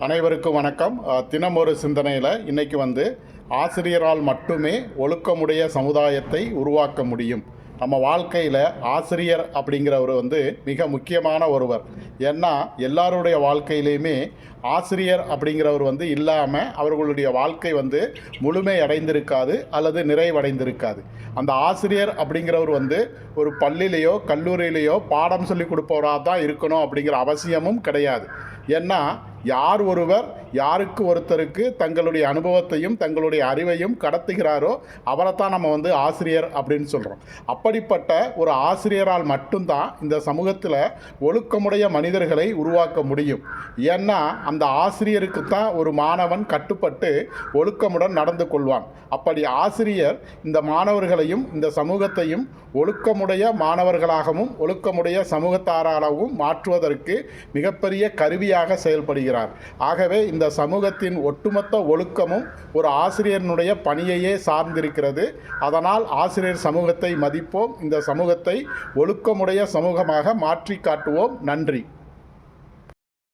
அனைவருக்கும் வணக்கம். தினம் ஒரு சிந்தனையில் இன்றைக்கி ஆசிரியரால் மட்டுமே ஒழுக்கமுடைய சமுதாயத்தை உருவாக்க முடியும். நம்ம வாழ்க்கையில் ஆசிரியர் அப்படிங்கிறவர் மிக முக்கியமான ஒருவர். ஏன்னா எல்லாருடைய வாழ்க்கையிலையுமே ஆசிரியர் அப்படிங்கிறவர் இல்லாமல் அவர்களுடைய வாழ்க்கை முழுமை அடைந்திருக்காது அல்லது நிறைவடைந்திருக்காது. அந்த ஆசிரியர் அப்படிங்கிறவர் ஒரு பள்ளியிலையோ கல்லூரியிலையோ பாடம் சொல்லி கொடுப்பவராக தான் இருக்கணும் அப்படிங்கிற அவசியமும் கிடையாது. ஏன்னா யார் ஒருவர் யாருக்கு ஒருத்தருக்கு தங்களுடைய அனுபவத்தையும் தங்களுடைய அறிவையும் கடத்துகிறாரோ அவரைத்தான் நம்ம ஆசிரியர் அப்படின்னு சொல்கிறோம். அப்படிப்பட்ட ஒரு ஆசிரியரால் மட்டும்தான் இந்த சமூகத்தில் ஒழுக்கமுடைய மனிதர்களை உருவாக்க முடியும். ஏன்னா அந்த ஆசிரியருக்கு தான் ஒரு மாணவன் கட்டுப்பட்டு ஒழுக்கமுடன் நடந்து கொள்வான். அப்படி ஆசிரியர் இந்த மாணவர்களையும் இந்த சமூகத்தையும் ஒழுக்கமுடைய மாணவர்களாகவும் ஒழுக்கமுடைய சமூகத்தாராகவும் மாற்றுவதற்கு மிகப்பெரிய கருவியாக செயல்படுகிறார். ஆகவே இந்த சமூகத்தின் ஒட்டுமொத்த ஒழுக்கமும் ஒரு ஆசிரியனுடைய பணியையே சார்ந்திருக்கிறது. அதனால் ஆசிரியர் சமூகத்தை மதிப்போம், இந்த சமூகத்தை ஒழுக்கமுடைய சமூகமாக மாற்றி காட்டுவோம். நன்றி.